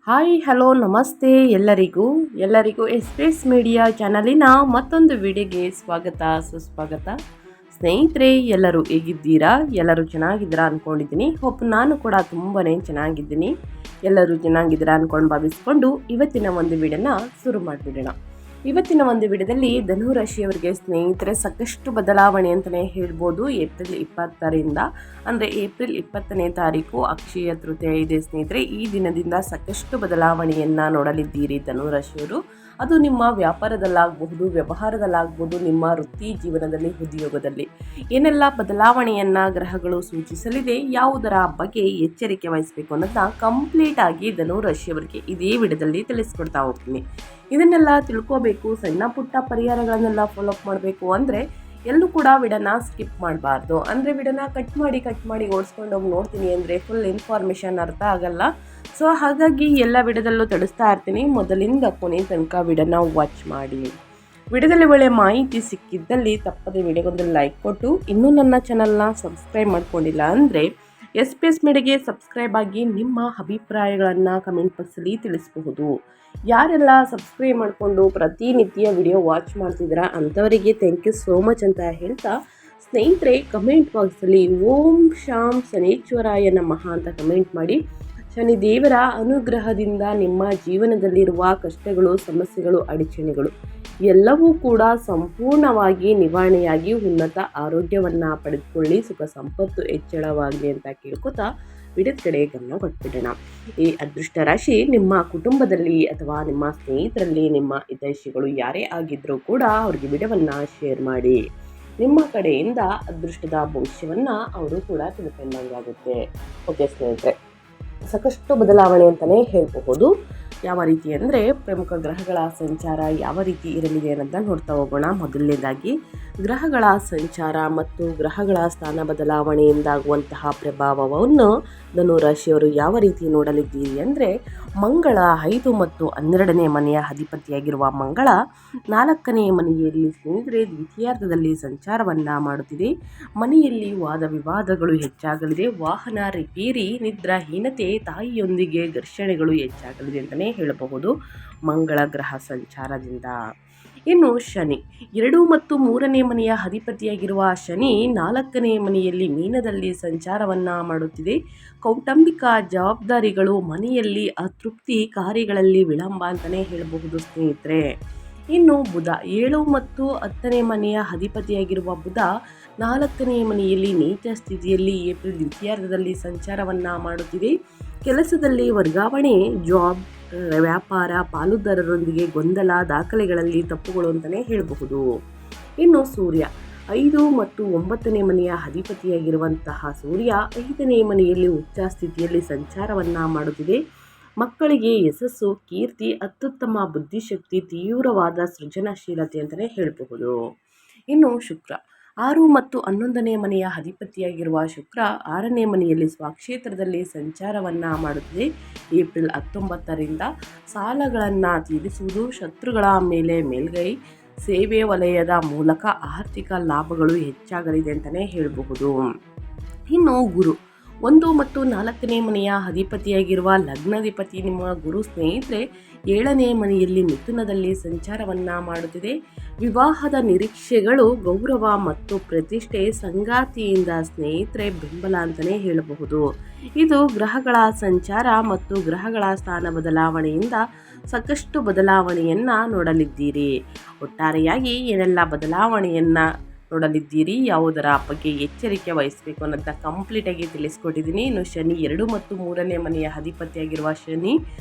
Hi hello ನಮಸ್ತೆ ಎಲ್ಲರಿಗೂ S media ಚಾನಲಿನ ಮತ್ತೊಂದು ವಿಡಿಯೋಗೆ ಸ್ವಾಗತ ಸುಸ್ವಾಗತ. ಸ್ನೇಹಿತರೆ, ಎಲ್ಲರೂ ಹೇಗಿದ್ದೀರಾ? ಎಲ್ಲರೂ ಚೆನ್ನಾಗಿದ್ದೀರಾ ಅಂದ್ಕೊಂಡಿದ್ದೀನಿ. ನಾನು ಕೂಡ ತುಂಬಾ ಚೆನ್ನಾಗಿದ್ದೀನಿ. ಎಲ್ಲರೂ ಚೆನ್ನಾಗಿದ್ದೀರಾ ಅಂದ್ಕೊಂಡು ಭಾವಿಸ್ಕೊಂಡು ಇವತ್ತಿನ ಒಂದು ವಿಡಿಯೋನ ಶುರು ಮಾಡಿಬಿಡೋಣ. ಇವತ್ತಿನ ಒಂದು ವಿಡಿಯೋದಲ್ಲಿ ಧನು ರಾಶಿಯವರಿಗೆ ಸ್ನೇಹಿತರೆ ಸಾಕಷ್ಟು ಬದಲಾವಣೆ ಅಂತಲೇ ಹೇಳ್ಬೋದು. ಏಪ್ರಿಲ್ 20ರಿಂದ ಅಂದರೆ ಏಪ್ರಿಲ್ 20ನೇ ತಾರೀಕು ಅಕ್ಷಯ ತೃತೀಯ ಇದೆ ಸ್ನೇಹಿತರೆ. ಈ ದಿನದಿಂದ ಸಾಕಷ್ಟು ಬದಲಾವಣೆಯನ್ನು ನೋಡಲಿದ್ದೀರಿ ಧನು ರಾಶಿಯವರು. ಅದು ನಿಮ್ಮ ವ್ಯಾಪಾರದಲ್ಲಾಗಬಹುದು, ವ್ಯವಹಾರದಲ್ಲಾಗಬಹುದು, ನಿಮ್ಮ ವೃತ್ತಿ ಜೀವನದಲ್ಲಿ, ಉದ್ಯೋಗದಲ್ಲಿ ಏನೆಲ್ಲ ಬದಲಾವಣೆಯನ್ನು ಗ್ರಹಗಳು ಸೂಚಿಸಲಿದೆ, ಯಾವುದರ ಬಗ್ಗೆ ಎಚ್ಚರಿಕೆ ವಹಿಸಬೇಕು ಅನ್ನೋದನ್ನ ಕಂಪ್ಲೀಟ್ ಆಗಿ ಧನು ರಾಶಿಯವರಿಗೆ ಇದೇ ವಿಡಿಯೋದಲ್ಲಿ ತಿಳಿಸ್ಕೊಡ್ತಾ ಹೋಗ್ತೀನಿ. ಇದನ್ನೆಲ್ಲ ತಿಳ್ಕೋಬೇಕು, ಸಣ್ಣ ಪುಟ್ಟ ಪರಿಹಾರಗಳನ್ನೆಲ್ಲ ಫಾಲೋಅಪ್ ಮಾಡಬೇಕು ಅಂದರೆ ಎಲ್ಲೂ ಕೂಡ ವಿಡಿಯೋನ ಸ್ಕಿಪ್ ಮಾಡಬಾರ್ದು. ಅಂದರೆ ವಿಡಿಯೋನ ಕಟ್ ಮಾಡಿ ಓಡಿಸ್ಕೊಂಡು ಹೋಗಿ ನೋಡ್ತೀನಿ ಅಂದರೆ ಫುಲ್ ಇನ್ಫಾರ್ಮೇಷನ್ ಅರ್ಥ ಆಗಲ್ಲ. ಸೊ ಹಾಗಾಗಿ ಎಲ್ಲ ವಿಡಿಯೋದಲ್ಲೂ ತಿಳಿಸ್ತಾ ಇರ್ತೀನಿ. ಮೊದಲಿಂದ ಕೊನೆ ತನಕ ವಿಡಿಯೋನ ವಾಚ್ ಮಾಡಿ. ವಿಡಿಯೋದಲ್ಲಿ ಒಳ್ಳೆ ಮಾಹಿತಿ ಸಿಕ್ಕಿದ್ದಲ್ಲಿ ತಪ್ಪದೆ ವಿಡಿಯೋಗೊಂದು ಲೈಕ್ ಕೊಟ್ಟು, ಇನ್ನೂ ನನ್ನ ಚಾನಲ್ನ ಸಬ್ಸ್ಕ್ರೈಬ್ ಮಾಡ್ಕೊಂಡಿಲ್ಲ ಅಂದರೆ ಎಸ್ ಮೀಡಿಯಾಗೆ ಸಬ್ಸ್ಕ್ರೈಬ್ ಆಗಿ ನಿಮ್ಮ ಅಭಿಪ್ರಾಯಗಳನ್ನು ಕಮೆಂಟ್ ಬಾಕ್ಸಲ್ಲಿ ತಿಳಿಸಬಹುದು. ಯಾರೆಲ್ಲ ಸಬ್ಸ್ಕ್ರೈಬ್ ಮಾಡಿಕೊಂಡು ಪ್ರತಿನಿತ್ಯ ವಿಡಿಯೋ ವಾಚ್ ಮಾಡ್ತಿದ್ದೀರಾ ಅಂಥವರಿಗೆ ಥ್ಯಾಂಕ್ ಯು ಸೋ ಮಚ್ ಅಂತ ಹೇಳ್ತಾ, ಸ್ನೇಹಿತರೆ ಕಮೆಂಟ್ ಬಾಕ್ಸಲ್ಲಿ ಓಂ ಶಾಂ ಶನೇಶ್ವರಾಯ ನಮಃ ಅಂತ ಕಮೆಂಟ್ ಮಾಡಿ. ಶನಿದೇವರ ಅನುಗ್ರಹದಿಂದ ನಿಮ್ಮ ಜೀವನದಲ್ಲಿರುವ ಕಷ್ಟಗಳು, ಸಮಸ್ಯೆಗಳು, ಅಡಚಣೆಗಳು ಎಲ್ಲವೂ ಕೂಡ ಸಂಪೂರ್ಣವಾಗಿ ನಿವಾರಣೆಯಾಗಿ ಉನ್ನತ ಆರೋಗ್ಯವನ್ನು ಪಡೆದುಕೊಳ್ಳಿ, ಸುಖ ಸಂಪತ್ತು ಹೆಚ್ಚಳವಾಗಲಿ ಅಂತ ಕೇಳ್ಕೊತಾ ವಿಡಿಯೋದ ಕಡೆ ಗಮನ ಕೊಟ್ಬಿಡೋಣ. ಈ ಅದೃಷ್ಟ ರಾಶಿ ನಿಮ್ಮ ಕುಟುಂಬದಲ್ಲಿ ಅಥವಾ ನಿಮ್ಮ ಸ್ನೇಹಿತರಲ್ಲಿ ನಿಮ್ಮ ಹಿತೈಷಿಗಳು ಯಾರೇ ಆಗಿದ್ರೂ ಕೂಡ ಅವ್ರಿಗೆ ವಿಡಿಯೋವನ್ನು ಶೇರ್ ಮಾಡಿ. ನಿಮ್ಮ ಕಡೆಯಿಂದ ಅದೃಷ್ಟದ ಭವಿಷ್ಯವನ್ನು ಅವರು ಕೂಡ ತಿಳ್ಕೊಂಡಂಗಾಗುತ್ತೆ. ಓಕೆ ಸ್ನೇಹಿತರೆ, ಸಾಕಷ್ಟು ಬದಲಾವಣೆ ಅಂತಲೇ ಹೇಳಬಹುದು. ಯಾವ ರೀತಿ ಅಂದರೆ ಪ್ರಮುಖ ಗ್ರಹಗಳ ಸಂಚಾರ ಯಾವ ರೀತಿ ಇರಲಿದೆ ಅನ್ನೋದನ್ನ ನೋಡ್ತಾ ಹೋಗೋಣ. ಮೊದಲನೇದಾಗಿ ಗ್ರಹಗಳ ಸಂಚಾರ ಮತ್ತು ಗ್ರಹಗಳ ಸ್ಥಾನ ಬದಲಾವಣೆಯಿಂದಾಗುವಂತಹ ಪ್ರಭಾವವನ್ನು ಧನು ರಾಶಿಯವರು ಯಾವ ರೀತಿ ನೋಡಲಿದ್ದೀರಿ ಅಂದರೆ, ಮಂಗಳ 5 ಮತ್ತು 12ನೇ ಮನೆಯ ಅಧಿಪತಿಯಾಗಿರುವ ಮಂಗಳ 4ನೇ ಮನೆಯಲ್ಲಿ ಸ್ನೇಹಿತರೆ ದ್ವಿತೀಯಾರ್ಧದಲ್ಲಿ ಸಂಚಾರವನ್ನು ಮಾಡುತ್ತಿದೆ. ಮನೆಯಲ್ಲಿ ವಾದ ವಿವಾದಗಳು ಹೆಚ್ಚಾಗಲಿದೆ. ವಾಹನ ರಿಪೇರಿ, ನಿದ್ರಾಹೀನತೆ, ತಾಯಿಯೊಂದಿಗೆ ಘರ್ಷಣೆಗಳು ಹೆಚ್ಚಾಗಲಿದೆ ಅಂತಲೇ ಹೇಳಬಹುದು ಮಂಗಳ ಗ್ರಹ ಸಂಚಾರದಿಂದ. ಇನ್ನು ಶನಿ 2 ಮತ್ತು 3ನೇ ಮನೆಯ ಅಧಿಪತಿಯಾಗಿರುವ ಶನಿ 4ನೇ ಮನೆಯಲ್ಲಿ ಮೀನದಲ್ಲಿ ಸಂಚಾರವನ್ನು ಮಾಡುತ್ತಿದೆ. ಕೌಟುಂಬಿಕ ಜವಾಬ್ದಾರಿಗಳು, ಮನೆಯಲ್ಲಿ ಅತೃಪ್ತಿ, ಕಾರ್ಯಗಳಲ್ಲಿ ವಿಳಂಬ ಅಂತಲೇ ಹೇಳಬಹುದು ಸ್ನೇಹಿತರೆ. ಇನ್ನು ಬುಧ 7 ಮತ್ತು 10ನೇ ಮನೆಯ ಅಧಿಪತಿಯಾಗಿರುವ ಬುಧ 4ನೇ ಮನೆಯಲ್ಲಿ ನೀಚ ಸ್ಥಿತಿಯಲ್ಲಿ ಏಪ್ರಿಲ್ ದ್ವಿತೀಯಾರ್ಧದಲ್ಲಿ ಸಂಚಾರವನ್ನು ಮಾಡುತ್ತಿದೆ. ಕೆಲಸದಲ್ಲಿ ವರ್ಗಾವಣೆ, ಜಾಬ್, ವ್ಯಾಪಾರ, ಪಾಲುದಾರರೊಂದಿಗೆ ಗೊಂದಲ, ದಾಖಲೆಗಳಲ್ಲಿ ತಪ್ಪುಗಳು ಅಂತಲೇ ಹೇಳಬಹುದು. ಇನ್ನು ಸೂರ್ಯ 5 ಮತ್ತು 9ನೇ ಮನೆಯ ಅಧಿಪತಿಯಾಗಿರುವಂತಹ ಸೂರ್ಯ 5ನೇ ಮನೆಯಲ್ಲಿ ಉಚ್ಚ ಸ್ಥಿತಿಯಲ್ಲಿ ಸಂಚಾರವನ್ನು ಮಾಡುತ್ತಿದೆ. ಮಕ್ಕಳಿಗೆ ಯಶಸ್ಸು, ಕೀರ್ತಿ, ಅತ್ಯುತ್ತಮ ಬುದ್ಧಿಶಕ್ತಿ, ತೀವ್ರವಾದ ಸೃಜನಶೀಲತೆ ಅಂತಲೇ ಹೇಳಬಹುದು. ಇನ್ನು ಶುಕ್ರ 6 ಮತ್ತು 11ನೇ ಮನೆಯ ಅಧಿಪತಿಯಾಗಿರುವ ಶುಕ್ರ 6ನೇ ಮನೆಯಲ್ಲಿ ಸ್ವಕ್ಷೇತ್ರದಲ್ಲಿ ಸಂಚಾರವನ್ನು ಮಾಡುತ್ತಿದೆ. ಏಪ್ರಿಲ್ 19ರಿಂದ ಸಾಲಗಳನ್ನು ತೀರಿಸುವುದು, ಶತ್ರುಗಳ ಮೇಲೆ ಮೇಲ್ಗೈ, ಸೇವೆ ವಲಯದ ಮೂಲಕ ಆರ್ಥಿಕ ಲಾಭಗಳು ಹೆಚ್ಚಾಗಲಿದೆ ಅಂತಲೇ ಹೇಳಬಹುದು. ಇನ್ನು ಗುರು 1 ಮತ್ತು 4ನೇ ಮನೆಯ ಅಧಿಪತಿಯಾಗಿರುವ ಲಗ್ನಾಧಿಪತಿ ನಿಮ್ಮ ಗುರು ಸ್ನೇಹಿತರೆ 7ನೇ ಮನೆಯಲ್ಲಿ ಮಿಥುನದಲ್ಲಿ ಸಂಚಾರವನ್ನು ಮಾಡುತ್ತಿದೆ. ವಿವಾಹದ ನಿರೀಕ್ಷೆಗಳು, ಗೌರವ ಮತ್ತು ಪ್ರತಿಷ್ಠೆ, ಸಂಗಾತಿಯಿಂದ ಸ್ನೇಹಿತರೆ ಬೆಂಬಲ ಅಂತಲೇ ಹೇಳಬಹುದು. ಇದು ಗ್ರಹಗಳ ಸಂಚಾರ ಮತ್ತು ಗ್ರಹಗಳ ಸ್ಥಾನ ಬದಲಾವಣೆಯಿಂದ ಸಾಕಷ್ಟು ಬದಲಾವಣೆಯನ್ನು ನೋಡಲಿದ್ದೀರಿ. ಒಟ್ಟಾರೆಯಾಗಿ ಏನೆಲ್ಲ ಬದಲಾವಣೆಯನ್ನು ನೋಡಲಿದ್ದೀರಿ, ಯಾವುದರ ಬಗ್ಗೆ ಎಚ್ಚರಿಕೆ ವಹಿಸಬೇಕು ಅನ್ನೋದನ್ನ ಕಂಪ್ಲೀಟಾಗಿ ತಿಳಿಸ್ಕೊಟ್ಟಿದ್ದೀನಿ. ಇನ್ನು ಶನಿ 2 ಮತ್ತು 3ನೇ ಮನೆಯ ಅಧಿಪತಿಯಾಗಿರುವ ಶನಿ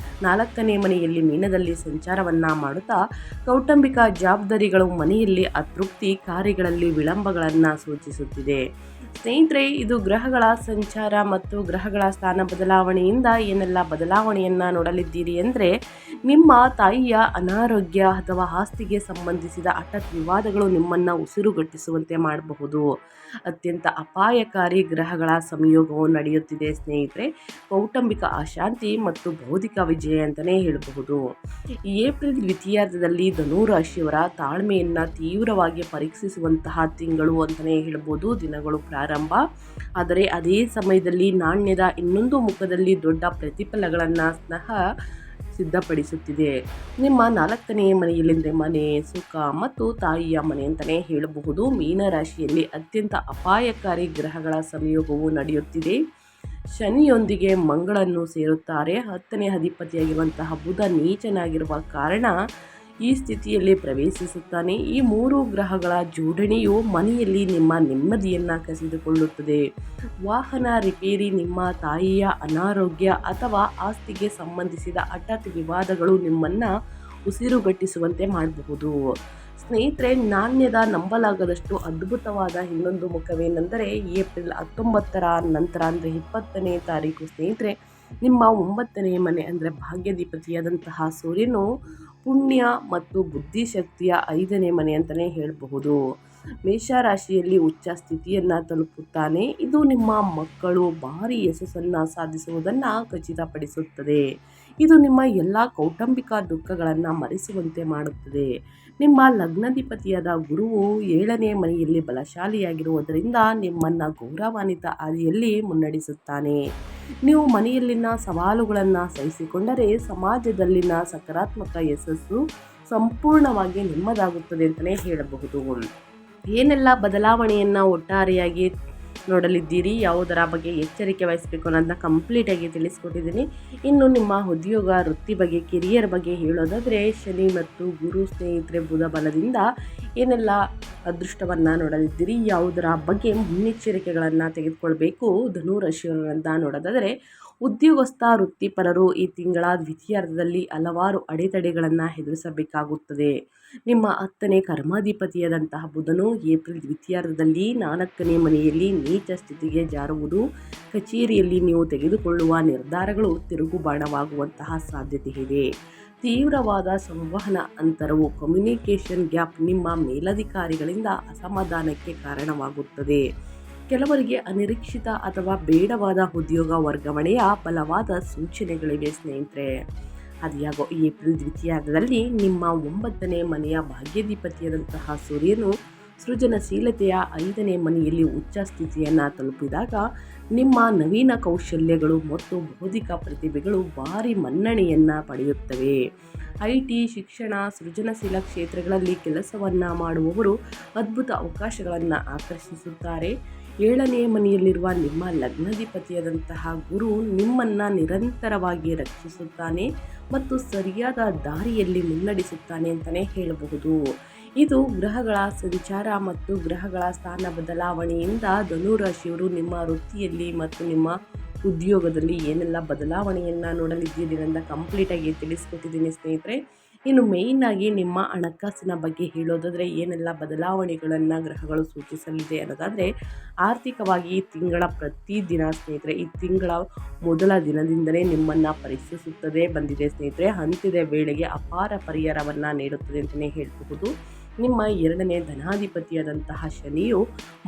4ನೇ ಮನೆಯಲ್ಲಿ ಮೀನದಲ್ಲಿ ಸಂಚಾರವನ್ನು ಮಾಡುತ್ತಾ ಕೌಟುಂಬಿಕ ಜವಾಬ್ದಾರಿಗಳು, ಮನೆಯಲ್ಲಿ ಅತೃಪ್ತಿ, ಕಾರ್ಯಗಳಲ್ಲಿ ವಿಳಂಬಗಳನ್ನು ಸೂಚಿಸುತ್ತಿದೆ. ಸ್ನೇಹಿತರೆ, ಇದು ಗ್ರಹಗಳ ಸಂಚಾರ ಮತ್ತು ಗ್ರಹಗಳ ಸ್ಥಾನ ಬದಲಾವಣೆಯಿಂದ ಏನೆಲ್ಲ ಬದಲಾವಣೆಯನ್ನು ನೋಡಲಿದ್ದೀರಿ ಅಂದರೆ, ನಿಮ್ಮ ತಾಯಿಯ ಅನಾರೋಗ್ಯ ಅಥವಾ ಆಸ್ತಿಗೆ ಸಂಬಂಧಿಸಿದ ಹಠಾತ್ ವಿವಾದಗಳು ನಿಮ್ಮನ್ನು ಉಸಿರುಗಟ್ಟಿಸುವಂತೆ ಮಾಡಬಹುದು. ಅತ್ಯಂತ ಅಪಾಯಕಾರಿ ಗ್ರಹಗಳ ಸಂಯೋಗವು ನಡೆಯುತ್ತಿದೆ ಸ್ನೇಹಿತರೆ. ಕೌಟುಂಬಿಕ ಅಶಾಂತಿ ಮತ್ತು ಬೌದ್ಧಿಕ ವಿಜಯ ಅಂತಲೇ ಹೇಳಬಹುದು. ಏಪ್ರಿಲ್ ದ್ವಿತೀಯಾರ್ಧದಲ್ಲಿ ಧನು ರಾಶಿಯವರ ತಾಳ್ಮೆಯನ್ನು ತೀವ್ರವಾಗಿ ಪರೀಕ್ಷಿಸುವಂತಹ ತಿಂಗಳು ಅಂತಲೇ ಹೇಳ್ಬೋದು. ದಿನಗಳು ಪ್ರಾರಂಭ, ಆದರೆ ಅದೇ ಸಮಯದಲ್ಲಿ ನಾಣ್ಯದ ಇನ್ನೊಂದು ಮುಖದಲ್ಲಿ ದೊಡ್ಡ ಪ್ರತಿಫಲಗಳನ್ನು ಸಹ ಸಿದ್ಧಪಡಿಸುತ್ತಿದೆ. ನಿಮ್ಮ 4ನೇ ಮನೆಯಲ್ಲಿಂದರೆ ಮನೆ, ಸುಖ ಮತ್ತು ತಾಯಿಯ ಮನೆ ಅಂತಲೇ ಹೇಳಬಹುದು. ಮೀನರಾಶಿಯಲ್ಲಿ ಅತ್ಯಂತ ಅಪಾಯಕಾರಿ ಗ್ರಹಗಳ ಸಂಯೋಗವು ನಡೆಯುತ್ತಿದೆ. ಶನಿಯೊಂದಿಗೆ ಮಂಗಳನ್ನು ಸೇರುತ್ತಾರೆ. 10ನೇ ಅಧಿಪತಿಯಾಗಿರುವಂತಹ ಬುಧ ನೀಚನಾಗಿರುವ ಕಾರಣ ಈ ಸ್ಥಿತಿಯಲ್ಲಿ ಪ್ರವೇಶಿಸುತ್ತಾನೆ. ಈ 3 ಗ್ರಹಗಳ ಜೋಡಣೆಯು ಮನೆಯಲ್ಲಿ ನಿಮ್ಮ ನೆಮ್ಮದಿಯನ್ನು ಕಸಿದುಕೊಳ್ಳುತ್ತದೆ. ವಾಹನ ರಿಪೇರಿ, ನಿಮ್ಮ ತಾಯಿಯ ಅನಾರೋಗ್ಯ ಅಥವಾ ಆಸ್ತಿಗೆ ಸಂಬಂಧಿಸಿದ ಹಠಾತ್ ವಿವಾದಗಳು ನಿಮ್ಮನ್ನು ಉಸಿರುಗಟ್ಟಿಸುವಂತೆ ಮಾಡಬಹುದು. ಸ್ನೇಹಿತರೆ, ನಾಣ್ಯದ ನಂಬಲಾಗದಷ್ಟು ಅದ್ಭುತವಾದ ಇನ್ನೊಂದು ಮುಖವೇನೆಂದರೆ ಏಪ್ರಿಲ್ 19ರ ನಂತರ ಅಂದರೆ 20ನೇ ತಾರೀಕು ಸ್ನೇಹಿತರೆ, ನಿಮ್ಮ 9ನೇ ಮನೆ ಅಂದರೆ ಭಾಗ್ಯಾಧಿಪತಿಯಾದಂತಹ ಸೂರ್ಯನು ಪುಣ್ಯ ಮತ್ತು ಬುದ್ಧಿಶಕ್ತಿಯ 5ನೇ ಮನೆ ಅಂತಲೇ ಹೇಳಬಹುದು. ಮೇಷರಾಶಿಯಲ್ಲಿ ಉಚ್ಚ ಸ್ಥಿತಿಯನ್ನು ತಲುಪುತ್ತಾನೆ. ಇದು ನಿಮ್ಮ ಮಕ್ಕಳು ಭಾರಿ ಯಶಸ್ಸನ್ನು ಸಾಧಿಸುವುದನ್ನು ಖಚಿತಪಡಿಸುತ್ತದೆ. ಇದು ನಿಮ್ಮ ಎಲ್ಲ ಕೌಟುಂಬಿಕ ದುಃಖಗಳನ್ನು ಮರೆಸುವಂತೆ ಮಾಡುತ್ತದೆ. ನಿಮ್ಮ ಲಗ್ನಾಧಿಪತಿಯಾದ ಗುರುವು 7ನೇ ಮನೆಯಲ್ಲಿ ಬಲಶಾಲಿಯಾಗಿರುವುದರಿಂದ ನಿಮ್ಮನ್ನು ಗೌರವಾನ್ವಿತ ಹಾದಿಯಲ್ಲಿ ಮುನ್ನಡೆಸುತ್ತಾನೆ. ನೀವು ಮನೆಯಲ್ಲಿನ ಸವಾಲುಗಳನ್ನು ಸಹಿಸಿಕೊಂಡರೆ ಸಮಾಜದಲ್ಲಿನ ಸಕಾರಾತ್ಮಕ ಯಶಸ್ಸು ಸಂಪೂರ್ಣವಾಗಿ ನಿಮ್ಮದಾಗುತ್ತದೆ ಅಂತಲೇ ಹೇಳಬಹುದು. ಏನೆಲ್ಲ ಬದಲಾವಣೆಯನ್ನು ಒಟ್ಟಾರೆಯಾಗಿ ನೋಡಲಿದ್ದೀರಿ, ಯಾವುದರ ಬಗ್ಗೆ ಎಚ್ಚರಿಕೆ ವಹಿಸಬೇಕು ಅನ್ನೋದನ್ನ ಕಂಪ್ಲೀಟಾಗಿ ತಿಳಿಸ್ಕೊಟ್ಟಿದ್ದೀನಿ. ಇನ್ನು ನಿಮ್ಮ ಉದ್ಯೋಗ ವೃತ್ತಿ ಬಗ್ಗೆ, ಕೆರಿಯರ್ ಬಗ್ಗೆ ಹೇಳೋದಾದರೆ ಶನಿ ಮತ್ತು ಗುರು ಸ್ನೇಹಿತರೆ ಬುಧ ಬಲದಿಂದ ಏನೆಲ್ಲ ಅದೃಷ್ಟವನ್ನು ನೋಡಲಿದ್ದೀರಿ, ಯಾವುದರ ಬಗ್ಗೆ ಮುನ್ನೆಚ್ಚರಿಕೆಗಳನ್ನು ತೆಗೆದುಕೊಳ್ಬೇಕು ಧನು ರಾಶಿಯವರನ್ನ ನೋಡೋದಾದರೆ, ಉದ್ಯೋಗಸ್ಥ ವೃತ್ತಿಪರರು ಈ ತಿಂಗಳ ದ್ವಿತೀಯಾರ್ಧದಲ್ಲಿ ಹಲವಾರು ಅಡೆತಡೆಗಳನ್ನು ಎದುರಿಸಬೇಕಾಗುತ್ತದೆ. ನಿಮ್ಮ 10ನೇ ಕರ್ಮಾಧಿಪತಿಯಾದಂತಹ ಬುಧನು ಏಪ್ರಿಲ್ ದ್ವಿತೀಯಾರ್ಧದಲ್ಲಿ 4ನೇ ಮನೆಯಲ್ಲಿ ನೀಚ ಸ್ಥಿತಿಗೆ ಜಾರುವುದು ಕಚೇರಿಯಲ್ಲಿ ನೀವು ತೆಗೆದುಕೊಳ್ಳುವ ನಿರ್ಧಾರಗಳು ತಿರುಗುಬಾಣವಾಗುವಂತಹ ಸಾಧ್ಯತೆ ಇದೆ. ತೀವ್ರವಾದ ಸಂವಹನ ಅಂತರವು ಕಮ್ಯುನಿಕೇಷನ್ ಗ್ಯಾಪ್ ನಿಮ್ಮ ಮೇಲಧಿಕಾರಿಗಳಿಂದ ಅಸಮಾಧಾನಕ್ಕೆ ಕಾರಣವಾಗುತ್ತದೆ. ಕೆಲವರಿಗೆ ಅನಿರೀಕ್ಷಿತ ಅಥವಾ ಬೇಡವಾದ ಉದ್ಯೋಗ ವರ್ಗಾವಣೆಯ ಬಲವಾದ ಸೂಚನೆಗಳಿವೆ ಸ್ನೇಹಿತರೆ. ಅದ್ಯಾಗೋ ಏಪ್ರಿಲ್ ದ್ವಿತೀಯಾರ್ಧದಲ್ಲಿ ನಿಮ್ಮ 9ನೇ ಮನೆಯ ಭಾಗ್ಯಾಧಿಪತಿಯಾದಂತಹ ಸೂರ್ಯನು ಸೃಜನಶೀಲತೆಯ 5ನೇ ಮನೆಯಲ್ಲಿ ಉಚ್ಚ ಸ್ಥಿತಿಯನ್ನು ತಲುಪಿದಾಗ ನಿಮ್ಮ ನವೀನ ಕೌಶಲ್ಯಗಳು ಮತ್ತು ಬೌದ್ಧಿಕ ಪ್ರತಿಭೆಗಳು ಭಾರಿ ಮನ್ನಣೆಯನ್ನು ಪಡೆಯುತ್ತವೆ. IT, ಶಿಕ್ಷಣ, ಸೃಜನಶೀಲ ಕ್ಷೇತ್ರಗಳಲ್ಲಿ ಕೆಲಸವನ್ನು ಮಾಡುವವರು ಅದ್ಭುತ ಅವಕಾಶಗಳನ್ನು ಆಕರ್ಷಿಸುತ್ತಾರೆ. 7ನೇ ಮನೆಯಲ್ಲಿರುವ ನಿಮ್ಮ ಲಗ್ನಾಧಿಪತಿಯಾದಂತಹ ಗುರು ನಿಮ್ಮನ್ನು ನಿರಂತರವಾಗಿ ರಕ್ಷಿಸುತ್ತಾನೆ ಮತ್ತು ಸರಿಯಾದ ದಾರಿಯಲ್ಲಿ ಮುನ್ನಡೆಸುತ್ತಾನೆ ಅಂತಲೇ ಹೇಳಬಹುದು. ಇದು ಗ್ರಹಗಳ ಸಂಚಾರ ಮತ್ತು ಗ್ರಹಗಳ ಸ್ಥಾನ ಬದಲಾವಣೆಯಿಂದ ಧನುರಾಶಿಯವರು ನಿಮ್ಮ ವೃತ್ತಿಯಲ್ಲಿ ಮತ್ತು ನಿಮ್ಮ ಉದ್ಯೋಗದಲ್ಲಿ ಏನೆಲ್ಲ ಬದಲಾವಣೆಯನ್ನು ನೋಡಲಿದ್ದೀರಿ ಅಂತ ಕಂಪ್ಲೀಟಾಗಿ ತಿಳಿಸ್ಕೊಟ್ಟಿದ್ದೀನಿ ಸ್ನೇಹಿತರೆ. ಇನ್ನು ಮೇಯ್ನಾಗಿ ನಿಮ್ಮ ಹಣಕಾಸಿನ ಬಗ್ಗೆ ಹೇಳೋದಾದರೆ ಏನೆಲ್ಲ ಬದಲಾವಣೆಗಳನ್ನು ಗ್ರಹಗಳು ಸೂಚಿಸಲಿದೆ ಅನ್ನೋದಾದರೆ, ಆರ್ಥಿಕವಾಗಿ ಈ ತಿಂಗಳ ಪ್ರತಿದಿನ ಸ್ನೇಹಿತರೆ, ಈ ತಿಂಗಳ ಮೊದಲ ದಿನದಿಂದಲೇ ನಿಮ್ಮನ್ನು ಪರೀಕ್ಷಿಸುತ್ತದೆ ಬಂದಿದೆ ಸ್ನೇಹಿತರೆ. ಅಂತ್ಯದ ವೇಳೆಗೆ ಅಪಾರ ಪರಿಹಾರವನ್ನು ನೀಡುತ್ತದೆ ಅಂತಲೇ ಹೇಳಬಹುದು. ನಿಮ್ಮ 2ನೇ ಧನಾಧಿಪತಿಯಾದಂತಹ ಶನಿಯು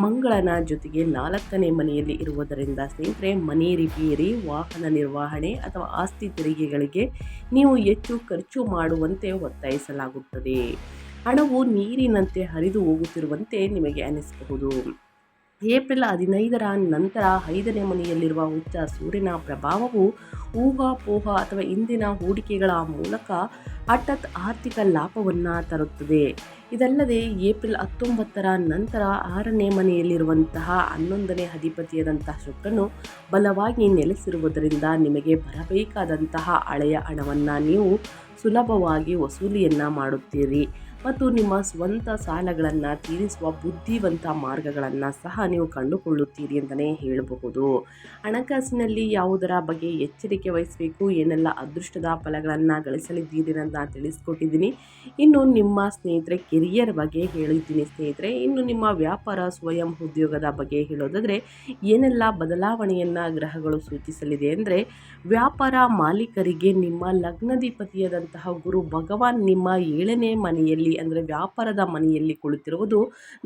ಮಂಗಳನ ಜೊತೆಗೆ 4ನೇ ಮನೆಯಲ್ಲಿ ಇರುವುದರಿಂದ ಸ್ನೇಹಿತರೆ, ಮನೆ ರಿಪೇರಿ, ವಾಹನ ನಿರ್ವಹಣೆ ಅಥವಾ ಆಸ್ತಿ ತೆರಿಗೆಗಳಿಗೆ ನೀವು ಹೆಚ್ಚು ಖರ್ಚು ಮಾಡುವಂತೆ ಒತ್ತಾಯಿಸಲಾಗುತ್ತದೆ. ಹಣವು ನೀರಿನಂತೆ ಹರಿದು ಹೋಗುತ್ತಿರುವಂತೆ ನಿಮಗೆ ಅನಿಸಬಹುದು. ಏಪ್ರಿಲ್ 15ರ ನಂತರ 5ನೇ ಮನೆಯಲ್ಲಿರುವ ಉಚ್ಚ ಸೂರ್ಯನ ಪ್ರಭಾವವು ಊಹಾಪೋಹ ಅಥವಾ ಇಂದಿನ ಹೂಡಿಕೆಗಳ ಮೂಲಕ ಹಠಾತ್ ಆರ್ಥಿಕ ಲಾಭವನ್ನು ತರುತ್ತದೆ. ಇದಲ್ಲದೆ ಏಪ್ರಿಲ್ 19ರ ನಂತರ 6ನೇ ಮನೆಯಲ್ಲಿರುವಂತಹ 11ನೇ ಅಧಿಪತಿಯಾದಂತಹ ಶುಕ್ರನು ಬಲವಾಗಿ ನೆಲೆಸಿರುವುದರಿಂದ ನಿಮಗೆ ಬರಬೇಕಾದಂತಹ ಹಳೆಯ ಹಣವನ್ನು ನೀವು ಸುಲಭವಾಗಿ ವಸೂಲಿಯನ್ನು ಮಾಡುತ್ತೀರಿ ಮತ್ತು ನಿಮ್ಮ ಸ್ವಂತ ಸಾಲಗಳನ್ನು ತೀರಿಸುವ ಬುದ್ಧಿವಂತ ಮಾರ್ಗಗಳನ್ನು ಸಹ ನೀವು ಕಂಡುಕೊಳ್ಳುತ್ತೀರಿ ಅಂತಲೇ ಹೇಳಬಹುದು. ಹಣಕಾಸಿನಲ್ಲಿ ಯಾವುದರ ಬಗ್ಗೆ ಎಚ್ಚರಿಕೆ ವಹಿಸಬೇಕು, ಏನೆಲ್ಲ ಅದೃಷ್ಟದ ಫಲಗಳನ್ನು ಗಳಿಸಲಿದ್ದೀರಿ ಅಂತ ತಿಳಿಸ್ಕೊಟ್ಟಿದ್ದೀನಿ. ಇನ್ನು ನಿಮ್ಮ ಸ್ನೇಹಿತರೆ ಕೆರಿಯರ್ ಬಗ್ಗೆ ಹೇಳಿದ್ದೀನಿ ಸ್ನೇಹಿತರೆ. ಇನ್ನು ನಿಮ್ಮ ವ್ಯಾಪಾರ, ಸ್ವಯಂ ಉದ್ಯೋಗದ ಬಗ್ಗೆ ಹೇಳೋದಾದರೆ ಏನೆಲ್ಲ ಬದಲಾವಣೆಯನ್ನು ಗ್ರಹಗಳು ಸೂಚಿಸಲಿದೆ ಅಂದರೆ, ವ್ಯಾಪಾರ ಮಾಲೀಕರಿಗೆ ನಿಮ್ಮ ಲಗ್ನಾಧಿಪತಿಯಾದಂತಹ ಗುರು ಭಗವಾನ್ ನಿಮ್ಮ 7ನೇ ಮನೆಯಲ್ಲಿ ಅಂದರೆ ವ್ಯಾಪಾರದ ಮನೆಯಲ್ಲಿ ಕುಳಿತಿರುವುದು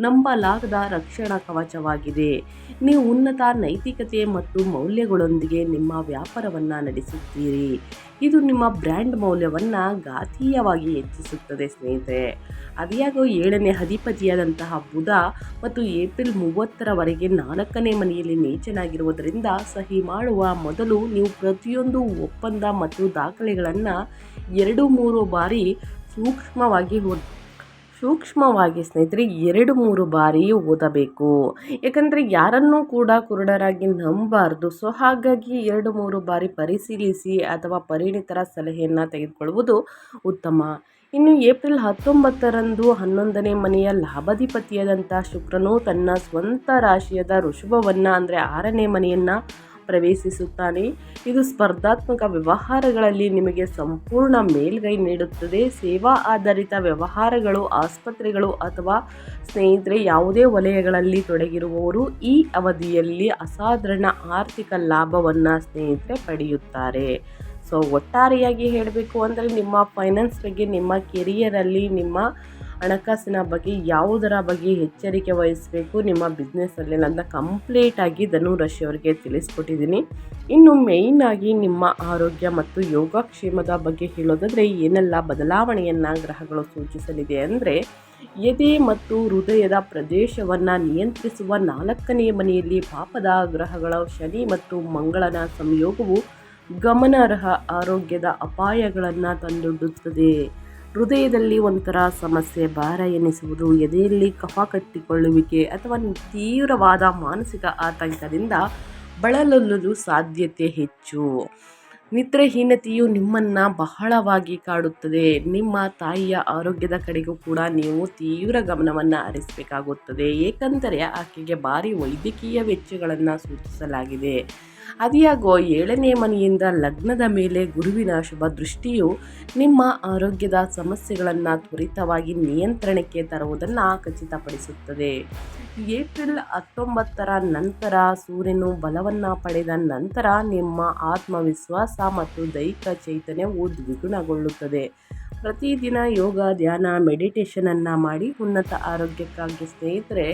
ನಂಬಲಾಗದ ರಕ್ಷಣಾ ಕವಚವಾಗಿದೆ. ನೀವು ಉನ್ನತ ನೈತಿಕತೆ ಮತ್ತು ಮೌಲ್ಯಗಳೊಂದಿಗೆ ನಿಮ್ಮ ವ್ಯಾಪಾರವನ್ನು ನಡೆಸುತ್ತೀರಿ. ಇದು ನಿಮ್ಮ ಬ್ರ್ಯಾಂಡ್ ಮೌಲ್ಯವನ್ನು ಘಾತೀಯವಾಗಿ ಹೆಚ್ಚಿಸುತ್ತದೆ ಸ್ನೇಹಿತರೆ. ಅದ್ಯಾಗೋ 7ನೇ ಅಧಿಪತಿಯಾದಂತಹ ಬುಧ ಮತ್ತು ಏಪ್ರಿಲ್ 30ರವರೆಗೆ 4ನೇ ಮನೆಯಲ್ಲಿ ನೀಚನಾಗಿರುವುದರಿಂದ ಸಹಿ ಮಾಡುವ ಮೊದಲು ನೀವು ಪ್ರತಿಯೊಂದು ಒಪ್ಪಂದ ಮತ್ತು ದಾಖಲೆಗಳನ್ನು 2-3 ಬಾರಿ ಸೂಕ್ಷ್ಮವಾಗಿ ಸ್ನೇಹಿತರೆ 2-3 ಬಾರಿ ಓದಬೇಕು. ಯಾಕಂದರೆ ಯಾರನ್ನೂ ಕೂಡ ಕುರುಡರಾಗಿ ನಂಬಬಾರ್ದು. ಸೊ ಹಾಗಾಗಿ 2-3 ಬಾರಿ ಪರಿಶೀಲಿಸಿ ಅಥವಾ ಪರಿಣಿತರ ಸಲಹೆಯನ್ನು ತೆಗೆದುಕೊಳ್ಳುವುದು ಉತ್ತಮ. ಇನ್ನು ಏಪ್ರಿಲ್ 19ರಂದು 11ನೇ ಮನೆಯ ಲಾಭಾಧಿಪತಿಯಾದಂಥ ಶುಕ್ರನು ತನ್ನ ಸ್ವಂತ ರಾಶಿಯಾದ ವೃಷಭವನ್ನು ಅಂದರೆ 6ನೇ ಮನೆಯನ್ನು ಪ್ರವೇಶಿಸುತ್ತಾನೆ. ಇದು ಸ್ಪರ್ಧಾತ್ಮಕ ವ್ಯವಹಾರಗಳಲ್ಲಿ ನಿಮಗೆ ಸಂಪೂರ್ಣ ಮೇಲ್ಗೈ ನೀಡುತ್ತದೆ. ಸೇವಾ ಆಧಾರಿತ ವ್ಯವಹಾರಗಳು, ಆಸ್ಪತ್ರೆಗಳು ಅಥವಾ ಸ್ನೇಹಿತರೆ ಯಾವುದೇ ವಲಯಗಳಲ್ಲಿ ತೊಡಗಿರುವವರು ಈ ಅವಧಿಯಲ್ಲಿ ಅಸಾಧಾರಣ ಆರ್ಥಿಕ ಲಾಭವನ್ನು ಸ್ನೇಹಿತರೆ ಪಡೆಯುತ್ತಾರೆ. ಸೊ ಒಟ್ಟಾರೆಯಾಗಿ ಹೇಳಬೇಕು ಅಂದರೆ ನಿಮ್ಮ ಫೈನಾನ್ಸ್ ಬಗ್ಗೆ, ನಿಮ್ಮ ಕೆರಿಯರಲ್ಲಿ, ನಿಮ್ಮ ಹಣಕಾಸಿನ ಬಗ್ಗೆ ಯಾವುದರ ಬಗ್ಗೆ ಎಚ್ಚರಿಕೆ ವಹಿಸಬೇಕು ನಿಮ್ಮ ಬಿಸ್ನೆಸ್ಸಲ್ಲಿ ಅಂತ ಕಂಪ್ಲೀಟಾಗಿ ಧನುರಾಶಿಯವರಿಗೆ ತಿಳಿಸ್ಕೊಟ್ಟಿದ್ದೀನಿ. ಇನ್ನು ಮೇಯ್ನಾಗಿ ನಿಮ್ಮ ಆರೋಗ್ಯ ಮತ್ತು ಯೋಗಕ್ಷೇಮದ ಬಗ್ಗೆ ಹೇಳೋದಾದರೆ ಏನೆಲ್ಲ ಬದಲಾವಣೆಯನ್ನು ಗ್ರಹಗಳು ಸೂಚಿಸಲಿದೆ ಅಂದರೆ, ಎದೆ ಮತ್ತು ಹೃದಯದ ಪ್ರದೇಶವನ್ನು ನಿಯಂತ್ರಿಸುವ 4ನೇ ಮನೆಯಲ್ಲಿ ಪಾಪದ ಗ್ರಹಗಳ ಶನಿ ಮತ್ತು ಮಂಗಳನ ಸಂಯೋಗವು ಗಮನಾರ್ಹ ಆರೋಗ್ಯದ ಅಪಾಯಗಳನ್ನು ತಂದೊಡ್ಡುತ್ತದೆ. ಹೃದಯದಲ್ಲಿ ಒಂಥರ ಸಮಸ್ಯೆ, ಭಾರ ಎನಿಸುವುದು, ಎದೆಯಲ್ಲಿ ಕಫ ಕಟ್ಟಿಕೊಳ್ಳುವಿಕೆ ಅಥವಾ ತೀವ್ರವಾದ ಮಾನಸಿಕ ಆತಂಕದಿಂದ ಬಳಲಲು ಸಾಧ್ಯತೆ ಹೆಚ್ಚು. ನಿದ್ರಾಹೀನತೆಯು ನಿಮ್ಮನ್ನು ಬಹಳವಾಗಿ ಕಾಡುತ್ತದೆ. ನಿಮ್ಮ ತಾಯಿಯ ಆರೋಗ್ಯದ ಕಡೆಗೂ ಕೂಡ ನೀವು ತೀವ್ರ ಗಮನವನ್ನು ಹರಿಸಬೇಕಾಗುತ್ತದೆ. ಏಕೆಂದರೆ ಆಕೆಗೆ ಭಾರಿ ವೈದ್ಯಕೀಯ ವೆಚ್ಚಗಳನ್ನು ಸೂಚಿಸಲಾಗಿದೆ. ಅದಿಯಾಗೋ 7ನೇ ಮನೆಯಿಂದ ಲಗ್ನದ ಮೇಲೆ ಗುರುವಿನ ಶುಭ ದೃಷ್ಟಿಯು ನಿಮ್ಮ ಆರೋಗ್ಯದ ಸಮಸ್ಯೆಗಳನ್ನು ತ್ವರಿತವಾಗಿ ನಿಯಂತ್ರಣಕ್ಕೆ ತರುವುದನ್ನು ಖಚಿತಪಡಿಸುತ್ತದೆ. ಏಪ್ರಿಲ್ 19ರ ನಂತರ ಸೂರ್ಯನು ಬಲವನ್ನು ಪಡೆದ ನಂತರ ನಿಮ್ಮ ಆತ್ಮವಿಶ್ವಾಸ ಮತ್ತು ದೈಹಿಕ ಚೈತನ್ಯವು ದ್ವಿಗುಣಗೊಳ್ಳುತ್ತದೆ. ಪ್ರತಿದಿನ ಯೋಗ, ಧ್ಯಾನ, ಮೆಡಿಟೇಷನನ್ನು ಮಾಡಿ ಉನ್ನತ ಆರೋಗ್ಯಕ್ಕಾಗಿ ಸ್ನೇಹಿತರೆ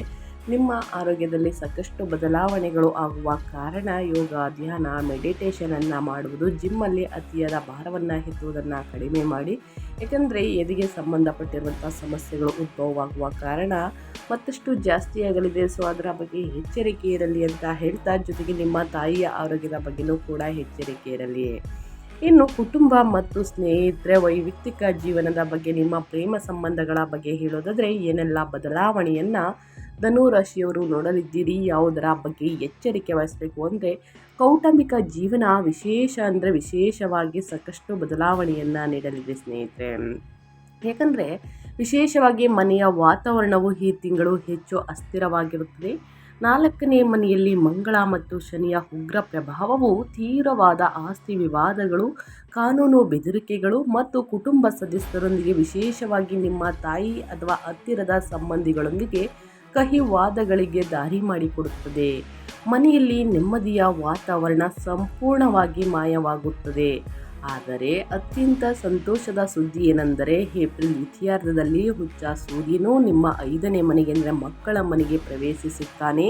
ನಿಮ್ಮ ಆರೋಗ್ಯದಲ್ಲಿ ಸಾಕಷ್ಟು ಬದಲಾವಣೆಗಳು ಆಗುವ ಕಾರಣ ಯೋಗ, ಧ್ಯಾನ, ಮೆಡಿಟೇಷನನ್ನು ಮಾಡುವುದು, ಜಿಮ್ಮಲ್ಲಿ ಅತಿಯಾದ ಭಾರವನ್ನು ಎತ್ತುವುದನ್ನು ಕಡಿಮೆ ಮಾಡಿ. ಏಕೆಂದರೆ ಎದೆಗೆ ಸಂಬಂಧಪಟ್ಟಿರುವಂಥ ಸಮಸ್ಯೆಗಳು ಉದ್ಭವವಾಗುವ ಕಾರಣ ಮತ್ತಷ್ಟು ಜಾಸ್ತಿ ಆಗಲಿದೆ. ಸೊ ಅದರ ಬಗ್ಗೆ ಎಚ್ಚರಿಕೆ ಇರಲಿ ಅಂತ ಹೇಳ್ತಾ, ಜೊತೆಗೆ ನಿಮ್ಮ ತಾಯಿಯ ಆರೋಗ್ಯದ ಬಗ್ಗೆಯೂ ಕೂಡ ಎಚ್ಚರಿಕೆ ಇರಲಿ. ಇನ್ನು ಕುಟುಂಬ ಮತ್ತು ಸ್ನೇಹಿತರೆ ವೈಯಕ್ತಿಕ ಜೀವನದ ಬಗ್ಗೆ, ನಿಮ್ಮ ಪ್ರೇಮ ಸಂಬಂಧಗಳ ಬಗ್ಗೆ ಹೇಳೋದಾದರೆ ಏನೆಲ್ಲ ಬದಲಾವಣೆಯನ್ನು ಧನುರಾಶಿಯವರು ನೋಡಲಿದ್ದೀರಿ, ಯಾವುದರ ಬಗ್ಗೆ ಎಚ್ಚರಿಕೆ ವಹಿಸಬೇಕು ಅಂದರೆ, ಕೌಟುಂಬಿಕ ಜೀವನ ವಿಶೇಷವಾಗಿ ಸಾಕಷ್ಟು ಬದಲಾವಣೆಯನ್ನು ನೀಡಲಿದೆ ಸ್ನೇಹಿತರೆ. ಯಾಕಂದರೆ ವಿಶೇಷವಾಗಿ ಮನೆಯ ವಾತಾವರಣವು ಈ ತಿಂಗಳು ಹೆಚ್ಚು ಅಸ್ಥಿರವಾಗಿರುತ್ತದೆ. 4ನೇ ಮನೆಯಲ್ಲಿ ಮಂಗಳ ಮತ್ತು ಶನಿಯ ಉಗ್ರ ಪ್ರಭಾವವು ತೀವ್ರವಾದ ಆಸ್ತಿ ವಿವಾದಗಳು, ಕಾನೂನು ಬೆದರಿಕೆಗಳು ಮತ್ತು ಕುಟುಂಬ ಸದಸ್ಯರೊಂದಿಗೆ ವಿಶೇಷವಾಗಿ ನಿಮ್ಮ ತಾಯಿ ಅಥವಾ ಹತ್ತಿರದ ಸಂಬಂಧಿಗಳೊಂದಿಗೆ ಕಹಿ ವಾದಗಳಿಗೆ ದಾರಿ ಮಾಡಿಕೊಡುತ್ತದೆ. ಮನೆಯಲ್ಲಿ ನೆಮ್ಮದಿಯ ವಾತಾವರಣ ಸಂಪೂರ್ಣವಾಗಿ ಮಾಯವಾಗುತ್ತದೆ. ಆದರೆ ಅತ್ಯಂತ ಸಂತೋಷದ ಸುದ್ದಿ ಏನೆಂದರೆ, ಏಪ್ರಿಲ್ ದ್ವಿತೀಯಾರ್ಧದಲ್ಲಿ ಹುಚ್ಚ ಸೂರ್ಯನು ನಿಮ್ಮ 5ನೇ ಮನೆಗೆ ಅಂದರೆ ಮಕ್ಕಳ ಮನೆಗೆ ಪ್ರವೇಶಿಸುತ್ತಾನೆ.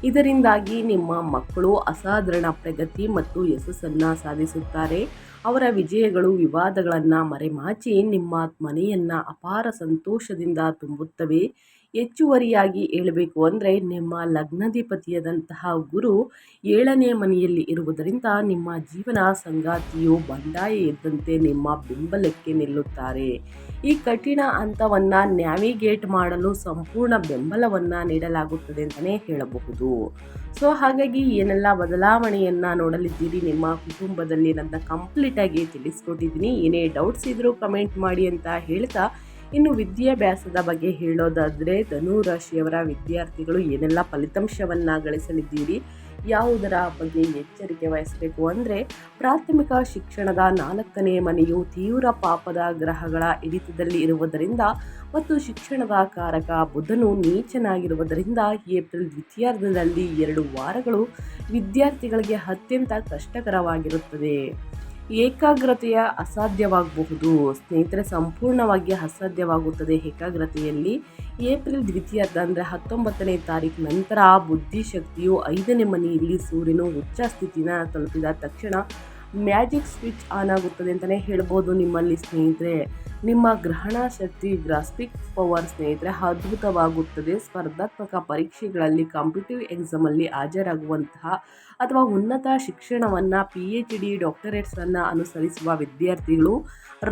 ಇದರಿಂದಾಗಿ ನಿಮ್ಮ ಮಕ್ಕಳು ಅಸಾಧಾರಣ ಪ್ರಗತಿ ಮತ್ತು ಯಶಸ್ಸನ್ನು ಸಾಧಿಸುತ್ತಾರೆ. ಅವರ ವಿಜಯಗಳು ವಿವಾದಗಳನ್ನು ಮರೆಮಾಚಿ ನಿಮ್ಮ ಮನೆಯನ್ನು ಅಪಾರ ಸಂತೋಷದಿಂದ ತುಂಬುತ್ತವೆ. ಹೆಚ್ಚುವರಿಯಾಗಿ ಹೇಳಬೇಕು ಅಂದರೆ, ನಿಮ್ಮ ಲಗ್ನಾಧಿಪತಿಯಾದಂತಹ ಗುರು 7ನೇ ಮನೆಯಲ್ಲಿ ಇರುವುದರಿಂದ ನಿಮ್ಮ ಜೀವನ ಸಂಗಾತಿಯು ಬಂಡಾಯ ಇದ್ದಂತೆ ನಿಮ್ಮ ಬೆಂಬಲಕ್ಕೆ ನಿಲ್ಲುತ್ತಾರೆ. ಈ ಕಠಿಣ ಹಂತವನ್ನು ನ್ಯಾವಿಗೇಟ್ ಮಾಡಲು ಸಂಪೂರ್ಣ ಬೆಂಬಲವನ್ನು ನೀಡಲಾಗುತ್ತದೆ ಅಂತಲೇ ಹೇಳಬಹುದು. ಸೊ ಹಾಗಾಗಿ ಏನೆಲ್ಲ ಬದಲಾವಣೆಯನ್ನು ನೋಡಲಿದ್ದೀರಿ ನಿಮ್ಮ ಕುಟುಂಬದಲ್ಲಿ ಅಂತ ಕಂಪ್ಲೀಟಾಗಿ ತಿಳಿಸ್ಕೊಟ್ಟಿದ್ದೀನಿ. ಏನೇ ಡೌಟ್ಸ್ ಇದ್ದರೂ ಕಮೆಂಟ್ ಮಾಡಿ ಅಂತ ಹೇಳ್ತಾ, ಇನ್ನು ವಿದ್ಯಾಭ್ಯಾಸದ ಬಗ್ಗೆ ಹೇಳೋದಾದರೆ ಧನುರಾಶಿಯವರ ವಿದ್ಯಾರ್ಥಿಗಳು ಏನೆಲ್ಲ ಫಲಿತಾಂಶವನ್ನು ಗಳಿಸಲಿದ್ದೀರಿ, ಯಾವುದರ ಬಗ್ಗೆ ಎಚ್ಚರಿಕೆ ವಹಿಸಬೇಕು ಅಂದರೆ, ಪ್ರಾಥಮಿಕ ಶಿಕ್ಷಣದ 4ನೇ ಮನೆಯು ತೀವ್ರ ಪಾಪದ ಗ್ರಹಗಳ ಹಿಡಿತದಲ್ಲಿ ಇರುವುದರಿಂದ ಮತ್ತು ಶಿಕ್ಷಣದ ಕಾರಕ ಬುಧನು ನೀಚನಾಗಿರುವುದರಿಂದ ಏಪ್ರಿಲ್ ದ್ವಿತೀಯಾರ್ಧದಲ್ಲಿ 2 ವಾರಗಳು ವಿದ್ಯಾರ್ಥಿಗಳಿಗೆ ಅತ್ಯಂತ ಕಷ್ಟಕರವಾಗಿರುತ್ತದೆ. ಏಕಾಗ್ರತೆಯ ಅಸಾಧ್ಯವಾಗಬಹುದು ಸ್ನೇಹಿತರೆ, ಸಂಪೂರ್ಣವಾಗಿ ಅಸಾಧ್ಯವಾಗುತ್ತದೆ ಏಕಾಗ್ರತೆಯಲ್ಲಿ. ಏಪ್ರಿಲ್ ದ್ವಿತೀಯಾರ್ಧ ಅಂದರೆ 19ನೇ ತಾರೀಕು ನಂತರ ಬುದ್ಧಿಶಕ್ತಿಯು 5ನೇ ಮನೆಯಲ್ಲಿ ಸೂರ್ಯನು ಉಚ್ಚ ಸ್ಥಿತಿನ ತಲುಪಿದ ತಕ್ಷಣ ಮ್ಯಾಜಿಕ್ ಸ್ವಿಚ್ ಆನ್ ಆಗುತ್ತದೆ ಅಂತಲೇ ಹೇಳ್ಬೋದು ನಿಮ್ಮಲ್ಲಿ ಸ್ನೇಹಿತರೆ. ನಿಮ್ಮ ಗ್ರಹಣ ಶಕ್ತಿ ಗ್ರಾಸ್ಪಿಂಗ್ ಪವರ್ ಸ್ನೇಹಿತರೆ ಅದ್ಭುತವಾಗುತ್ತದೆ. ಸ್ಪರ್ಧಾತ್ಮಕ ಪರೀಕ್ಷೆಗಳಲ್ಲಿ ಕಾಂಪಿಟೇಟಿವ್ ಎಕ್ಸಾಮಲ್ಲಿ ಹಾಜರಾಗುವಂತಹ ಅಥವಾ ಉನ್ನತ ಶಿಕ್ಷಣವನ್ನು PhD ಡಾಕ್ಟರೇಟ್ಸನ್ನು ಅನುಸರಿಸುವ ವಿದ್ಯಾರ್ಥಿಗಳು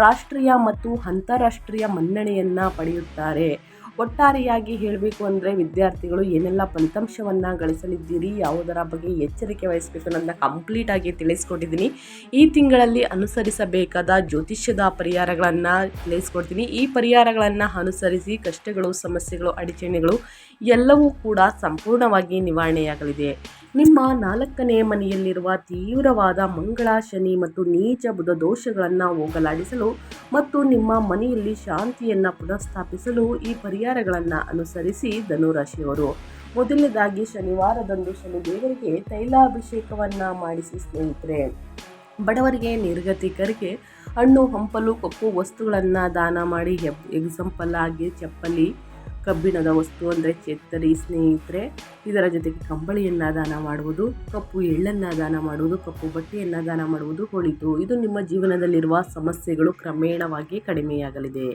ರಾಷ್ಟ್ರೀಯ ಮತ್ತು ಅಂತಾರಾಷ್ಟ್ರೀಯ ಮನ್ನಣೆಯನ್ನು ಪಡೆಯುತ್ತಾರೆ. ಒಟ್ಟಾರೆಯಾಗಿ ಹೇಳಬೇಕು ಅಂದರೆ ವಿದ್ಯಾರ್ಥಿಗಳು ಏನೆಲ್ಲ ಫಲಿತಾಂಶವನ್ನು ಗಳಿಸಲಿದ್ದೀರಿ, ಯಾವುದರ ಬಗ್ಗೆ ಎಚ್ಚರಿಕೆ ವಹಿಸಬೇಕು ಅನ್ನೋದನ್ನ ಕಂಪ್ಲೀಟಾಗಿ ತಿಳಿಸ್ಕೊಟ್ಟಿದ್ದೀನಿ. ಈ ತಿಂಗಳಲ್ಲಿ ಅನುಸರಿಸಬೇಕಾದ ಜ್ಯೋತಿಷ್ಯದ ಪರಿಹಾರಗಳನ್ನು ತಿಳಿಸ್ಕೊಡ್ತೀನಿ. ಈ ಪರಿಹಾರಗಳನ್ನು ಅನುಸರಿಸಿ ಕಷ್ಟಗಳು, ಸಮಸ್ಯೆಗಳು, ಅಡಚಣೆಗಳು ಎಲ್ಲವೂ ಕೂಡ ಸಂಪೂರ್ಣವಾಗಿ ನಿವಾರಣೆಯಾಗಲಿದೆ. ನಿಮ್ಮ 4ನೇ ಮನೆಯಲ್ಲಿರುವ ತೀವ್ರವಾದ ಮಂಗಳ, ಶನಿ ಮತ್ತು ನೀಚ ಬುಧ ದೋಷಗಳನ್ನು ಹೋಗಲಾಡಿಸಲು ಮತ್ತು ನಿಮ್ಮ ಮನೆಯಲ್ಲಿ ಶಾಂತಿಯನ್ನು ಪುನಃಸ್ಥಾಪಿಸಲು ಈ ಪರಿಹಾರಗಳನ್ನು ಅನುಸರಿಸಿ ಧನುರಾಶಿಯವರು. ಮೊದಲನೇದಾಗಿ ಶನಿವಾರದಂದು ಶನಿದೇವರಿಗೆ ತೈಲಾಭಿಷೇಕವನ್ನು ಮಾಡಿಸಿ ಸ್ನೇಹಿತರೆ. ಬಡವರಿಗೆ, ನಿರ್ಗತಿಕರಿಗೆ ಹಣ್ಣು ಹಂಪಲು ಕಪ್ಪು ವಸ್ತುಗಳನ್ನು ದಾನ ಮಾಡಿ. ಎಕ್ಸಾಂಪಲ್ ಆಗಿ ಚಪ್ಪಲಿ, ಕಬ್ಬಿಣದ ವಸ್ತು ಅಂದರೆ ಛತ್ತರಿ ಸ್ನೇಹಿತರೆ, ಇದರ ಜೊತೆಗೆ ಕಂಬಳಿಯನ್ನು ದಾನ ಮಾಡುವುದು, ಕಪ್ಪು ಎಳ್ಳನ್ನು ದಾನ ಮಾಡುವುದು, ಕಪ್ಪು ಬಟ್ಟೆಯನ್ನು ದಾನ ಮಾಡುವುದು ಒಳಿತು. ಇದು ನಿಮ್ಮ ಜೀವನದಲ್ಲಿರುವ ಸಮಸ್ಯೆಗಳು ಕ್ರಮೇಣವಾಗಿ ಕಡಿಮೆಯಾಗಲಿದೆ.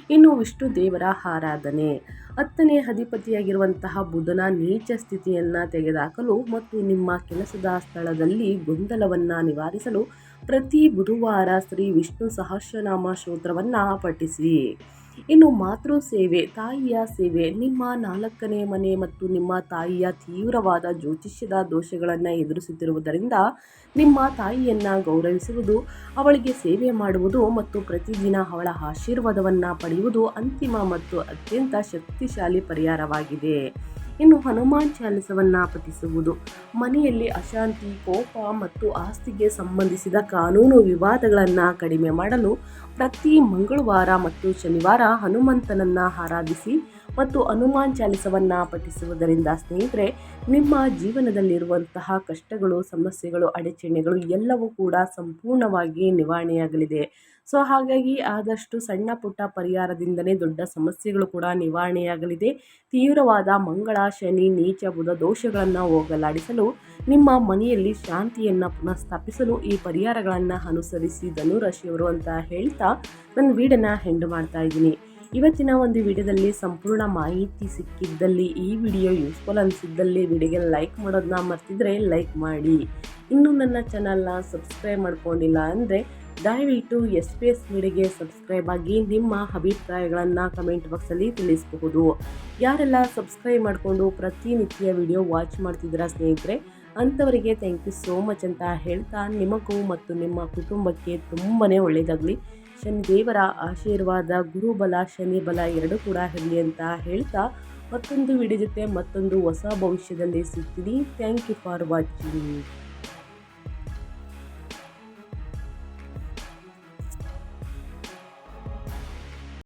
ಇನ್ನು ವಿಷ್ಣು ದೇವರ ಆರಾಧನೆ. 10ನೇ ಅಧಿಪತಿಯಾಗಿರುವಂತಹ ಬುಧನ ನೀಚ ಸ್ಥಿತಿಯನ್ನು ತೆಗೆದುಹಾಕಲು ಮತ್ತು ನಿಮ್ಮ ಕೆಲಸದ ಸ್ಥಳದಲ್ಲಿ ಗೊಂದಲವನ್ನು ನಿವಾರಿಸಲು ಪ್ರತಿ ಬುಧವಾರ ಶ್ರೀ ವಿಷ್ಣು ಸಹಸ್ರನಾಮ ಸ್ತೋತ್ರವನ್ನು ಪಠಿಸಿ. ಇನ್ನು ಮಾತೃ ಸೇವೆ, ತಾಯಿಯ ಸೇವೆ. ನಿಮ್ಮ 4ನೇ ಮನೆ ಮತ್ತು ನಿಮ್ಮ ತಾಯಿಯ ತೀವ್ರವಾದ ಜ್ಯೋತಿಷ್ಯದ ದೋಷಗಳನ್ನು ಎದುರಿಸುತ್ತಿರುವುದರಿಂದ ನಿಮ್ಮ ತಾಯಿಯನ್ನು ಗೌರವಿಸುವುದು, ಅವಳಿಗೆ ಸೇವೆ ಮಾಡುವುದು ಮತ್ತು ಪ್ರತಿದಿನ ಅವಳ ಆಶೀರ್ವಾದವನ್ನು ಪಡೆಯುವುದು ಅಂತಿಮ ಮತ್ತು ಅತ್ಯಂತ ಶಕ್ತಿಶಾಲಿ ಪರಿಹಾರವಾಗಿದೆ. ಇನ್ನು ಹನುಮಾನ್ ಚಾಲಿಸವನ್ನು ಪಠಿಸುವುದು. ಮನೆಯಲ್ಲಿ ಅಶಾಂತಿ, ಕೋಪ ಮತ್ತು ಆಸ್ತಿಗೆ ಸಂಬಂಧಿಸಿದ ಕಾನೂನು ವಿವಾದಗಳನ್ನು ಕಡಿಮೆ ಮಾಡಲು ಪ್ರತಿ ಮಂಗಳವಾರ ಮತ್ತು ಶನಿವಾರ ಹನುಮಂತನನ್ನು ಆರಾಧಿಸಿ ಮತ್ತು ಹನುಮಾನ್ ಚಾಲಿಸವನ್ನು ಪಠಿಸುವುದರಿಂದ ಸ್ನೇಹಿತರೆ ನಿಮ್ಮ ಜೀವನದಲ್ಲಿರುವಂತಹ ಕಷ್ಟಗಳು, ಸಮಸ್ಯೆಗಳು, ಅಡಚಣೆಗಳು ಎಲ್ಲವೂ ಕೂಡ ಸಂಪೂರ್ಣವಾಗಿ ನಿವಾರಣೆಯಾಗಲಿದೆ. ಸೊ ಹಾಗಾಗಿ ಆದಷ್ಟು ಸಣ್ಣ ಪುಟ್ಟ ಪರಿಹಾರದಿಂದಲೇ ದೊಡ್ಡ ಸಮಸ್ಯೆಗಳು ಕೂಡ ನಿವಾರಣೆಯಾಗಲಿದೆ. ತೀವ್ರವಾದ ಮಂಗಳ, ಶನಿ, ನೀಚ ಬುಧ ದೋಷಗಳನ್ನು ಹೋಗಲಾಡಿಸಲು, ನಿಮ್ಮ ಮನೆಯಲ್ಲಿ ಶಾಂತಿಯನ್ನು ಪುನಃಸ್ಥಾಪಿಸಲು ಈ ಪರಿಹಾರಗಳನ್ನು ಅನುಸರಿಸಿ ಧನುರಾಶಿಯವರು ಅಂತ ಹೇಳ್ತಾ ನನ್ನ ವಿಡಿಯೋನ ಎಂಡ್ ಮಾಡ್ತಾ ಇದ್ದೀನಿ. ಇವತ್ತಿನ ಒಂದು ವಿಡಿಯೋದಲ್ಲಿ ಸಂಪೂರ್ಣ ಮಾಹಿತಿ ಸಿಕ್ಕಿದ್ದಲ್ಲಿ, ಈ ವಿಡಿಯೋ ಯೂಸ್ಫುಲ್ ಅನಿಸಿದ್ದಲ್ಲಿ ವಿಡಿಯೋಗೆ ಲೈಕ್ ಮಾಡೋದನ್ನ ಮರ್ತಿದ್ರೆ ಲೈಕ್ ಮಾಡಿ. ಇನ್ನೂ ನನ್ನ ಚಾನಲ್ನ ಸಬ್ಸ್ಕ್ರೈಬ್ ಮಾಡ್ಕೊಂಡಿಲ್ಲ ಅಂದರೆ ದಯವಿಟ್ಟು SPS ಮೀಡಿಯಾಗೆ ಸಬ್ಸ್ಕ್ರೈಬ್ ಆಗಿ ನಿಮ್ಮ ಅಭಿಪ್ರಾಯಗಳನ್ನು ಕಮೆಂಟ್ ಬಾಕ್ಸಲ್ಲಿ ತಿಳಿಸಬಹುದು. ಯಾರೆಲ್ಲ ಸಬ್ಸ್ಕ್ರೈಬ್ ಮಾಡಿಕೊಂಡು ಪ್ರತಿನಿತ್ಯ ವಿಡಿಯೋ ವಾಚ್ ಮಾಡ್ತಿದ್ದೀರಾ ಸ್ನೇಹಿತರೆ, ಅಂಥವರಿಗೆ ಥ್ಯಾಂಕ್ ಯು ಸೋ ಮಚ್ ಅಂತ ಹೇಳ್ತಾ ನಿಮಗೂ ಮತ್ತು ನಿಮ್ಮ ಕುಟುಂಬಕ್ಕೆ ತುಂಬಾ ಒಳ್ಳೆಯದಾಗಲಿ. ಶನಿದೇವರ ಆಶೀರ್ವಾದ, ಗುರುಬಲ, ಶನಿ ಬಲ ಎರಡೂ ಕೂಡ ಇರಲಿ ಅಂತ ಹೇಳ್ತಾ ಮತ್ತೊಂದು ವಿಡಿಯೋ ಜೊತೆ ಮತ್ತೊಂದು ಹೊಸ ಭವಿಷ್ಯದಲ್ಲಿ ಸಿಗ್ತೀನಿ. Thank you for watching.